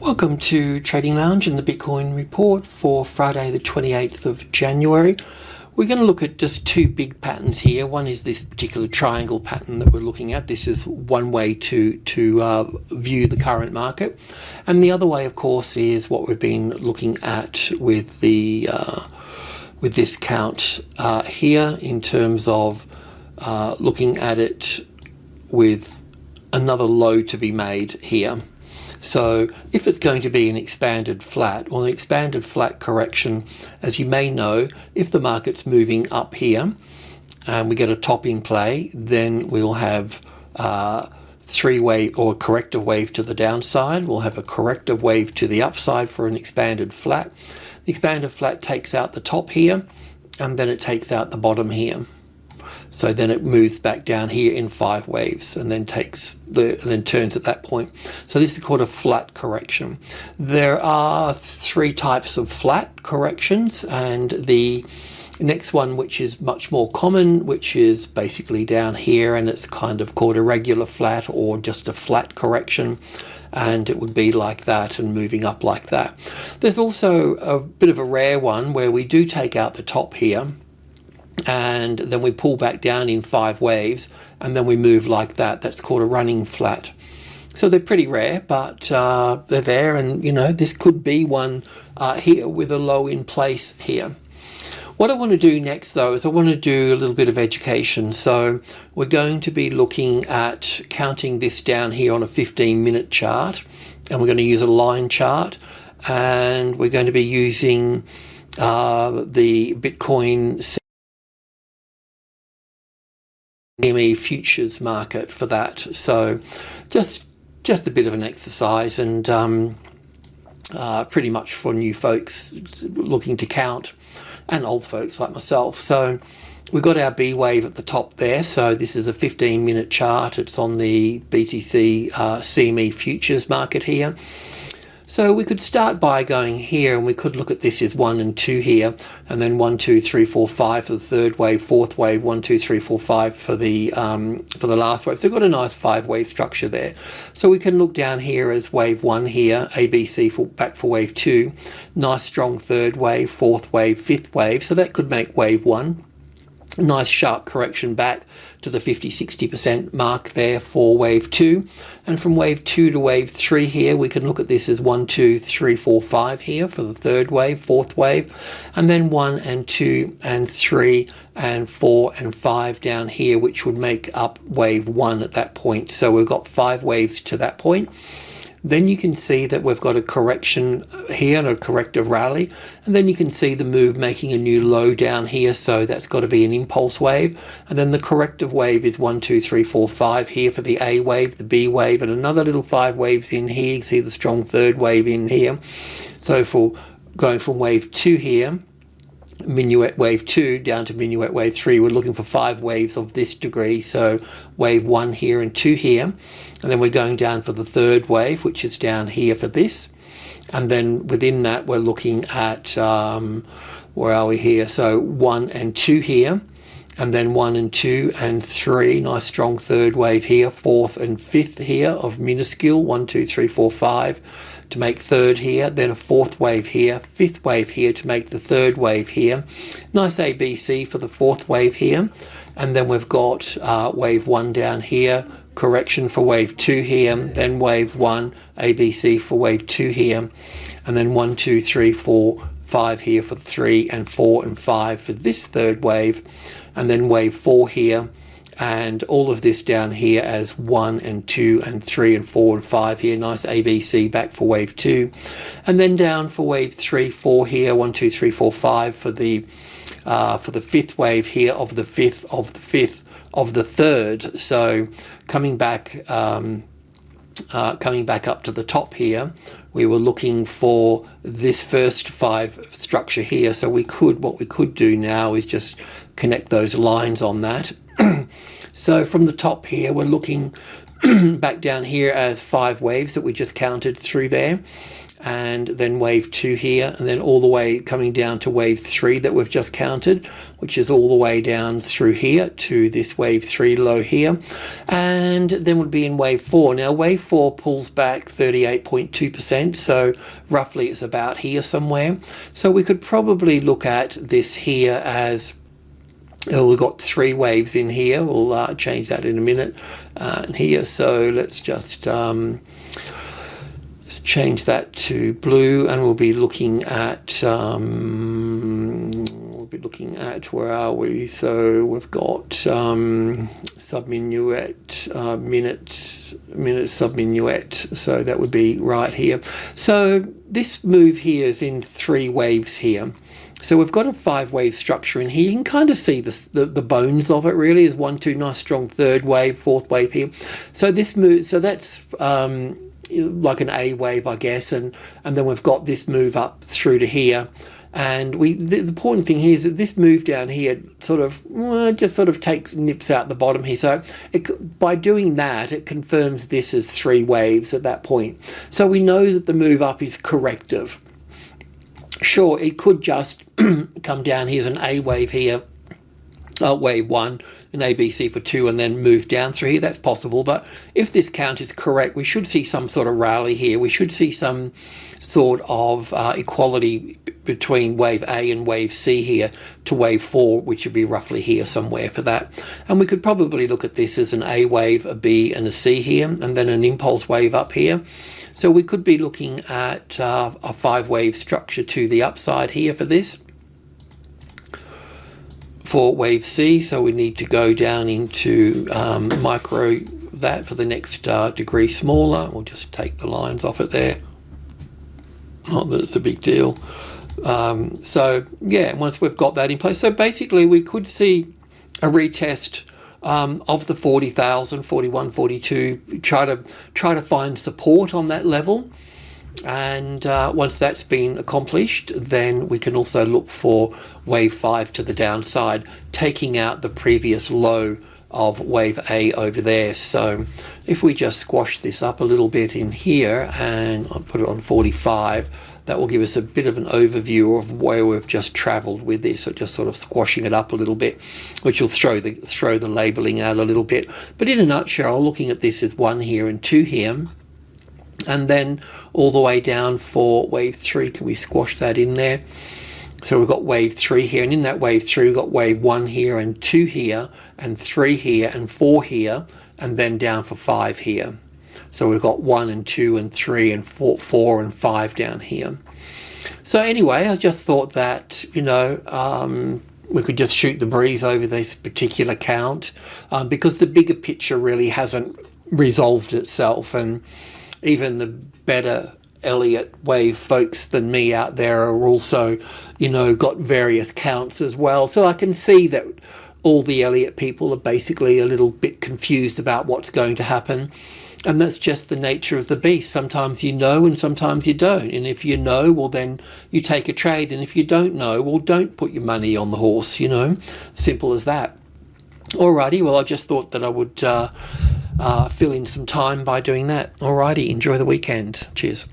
Welcome to Trading Lounge and the Bitcoin report for Friday the 28th of January. We're going to look at just two big patterns here. One is this particular triangle pattern that we're looking at. This is one way to view the current market. And the other way, of course, is what we've been looking at with the with this count here in terms of looking at it with another low to be made here. So if it's going to be an expanded flat, well, an expanded flat correction, as you may know, if the market's moving up here and we get a top in play, then we'll have three-wave or corrective wave to the downside. We'll have a corrective wave to the upside for an expanded flat. The expanded flat takes out the top here, and then it takes out the bottom here. So then it moves back down here in 5 waves and then turns at that point. So this is called a flat correction. There are 3 types of flat corrections, and the next one, which is much more common, which is basically down here, and it's kind of called a regular flat or just a flat correction, and it would be like that and moving up like that. There's also a bit of a rare one where we do take out the top here, and then we pull back down in 5 waves, and then we move like that. That's called a running flat. So they're pretty rare, but they're there, and you know, this could be one here with a low in place here. What I want to do next, though, is I want to do a little bit of education. So we're going to be looking at counting this down here on a 15-minute chart, and we're going to use a line chart, and we're going to be using the Bitcoin CME futures market for that. So just a bit of an exercise, and pretty much for new folks looking to count and old folks like myself. So we've got our B wave at the top there. So this is a 15-minute chart. It's on the BTC CME futures market here. So we could start by going here, and we could look at this as 1 and 2 here, and then 1, 2, 3, 4, 5 for the third wave, fourth wave, 1, 2, 3, 4, 5 for the last wave. So we've got a nice 5-wave structure there. So we can look down here as wave 1 here, ABC back for wave 2, nice strong third wave, fourth wave, fifth wave. So that could make wave 1. Nice sharp correction back to the 50-60% mark there for wave 2, and from wave 2 to wave 3 here we can look at this as 1, 2, 3, 4, 5 here for the third wave, fourth wave, and then 1 and 2 and 3 and 4 and 5 down here, which would make up wave 1 at that point. So we've got 5 waves to that point. Then you can see that we've got a correction here and a corrective rally, and then you can see the move making a new low down here, so that's got to be an impulse wave. And then the corrective wave is 1, 2, 3, 4, 5 here for the A wave, the B wave, and another little 5 waves in here. You can see the strong third wave in here. So for going from wave 2 here, minuet wave 2 down to minuet wave 3, we're looking for 5 waves of this degree. So wave 1 here and 2 here, and then we're going down for the third wave, which is down here for this, and then within that we're looking at where are we here, so 1 and 2 here, and then 1 and 2 and 3, nice strong third wave here, fourth and fifth here of minuscule, 1, 2, 3, 4, 5 to make third here, then a fourth wave here, fifth wave here to make the third wave here, nice ABC for the fourth wave here, and then we've got wave 1 down here, correction for wave 2 here, then wave 1 ABC for wave 2 here, and then 1, 2, 3, 4, 5 here for 3 and 4 and 5 for this third wave, and then wave 4 here, and all of this down here as 1 and 2 and 3 and 4 and 5 here, nice ABC back for wave 2, and then down for wave 3, 4 here, 1, 2, 3, 4, 5 for the fifth wave here of the fifth of the fifth of the third. So coming back up to the top here, we were looking for this first 5 structure here. So what we could do now is just connect those lines on that. So from the top here, we're looking back down here as 5 waves that we just counted through there. and then wave 2 here, and then all the way coming down to wave 3 that we've just counted, which is all the way down through here to this wave 3 low here, and then would be in wave 4. Now wave 4 pulls back 38.2%, so roughly it's about here somewhere. So we could probably look at this here as, we've got 3 waves in here. We'll change that in a minute here. So let's just change that to blue, and we'll be looking at where are we? So we've got subminuet, minute subminuet. So that would be right here. So this move here is in 3 waves here. So we've got a 5-wave structure in here. You can kind of see the bones of it really. Is 1, 2, nice strong 3rd wave, 4th wave here. So this move, so that's like an A wave, I guess, and then we've got this move up through to here. And the important thing here is that this move down here sort of just sort of nips out the bottom here. So by doing that, it confirms this as 3 waves at that point. So we know that the move up is corrective. Sure, it could just come down here as an A wave here, wave 1, an ABC for 2, and then move down through here. That's possible, but if this count is correct, we should see some sort of rally here. We should see some sort of equality between wave A and wave C here to wave 4, which would be roughly here somewhere for that. And we could probably look at this as an A wave, a B and a C here, and then an impulse wave up here. So we could be looking at a 5-wave structure to the upside here for this, for wave C. So we need to go down into micro that for the next degree smaller. We'll just take the lines off it there. Not that it's a big deal. So yeah, once we've got that in place, so basically we could see a retest of the 40,000, 41, 42, try to find support on that level. And once that's been accomplished, then we can also look for wave 5 to the downside, taking out the previous low of wave A over there. So if we just squash this up a little bit in here, and I'll put it on 45, that will give us a bit of an overview of where we've just traveled with this. So just sort of squashing it up a little bit, which will throw the labeling out a little bit. But in a nutshell, looking at this as 1 here and 2 here, and then all the way down for wave 3. Can we squash that in there? So we've got wave 3 here, and in that wave 3 we've got wave 1 here and 2 here and 3 here and 4 here, and then down for 5 here. So we've got 1 and 2 and 3 and 4 and 5 down here. So anyway, I just thought that, you know, we could just shoot the breeze over this particular count, because the bigger picture really hasn't resolved itself, and even the better Elliott Wave folks than me out there are also, you know, got various counts as well. So I can see that all the Elliott people are basically a little bit confused about what's going to happen. And that's just the nature of the beast. Sometimes you know and sometimes you don't. And if you know, well, then you take a trade. And if you don't know, well, don't put your money on the horse, you know. Simple as that. Alrighty, well, I just thought that I would fill in some time by doing that. Alrighty, enjoy the weekend. Cheers.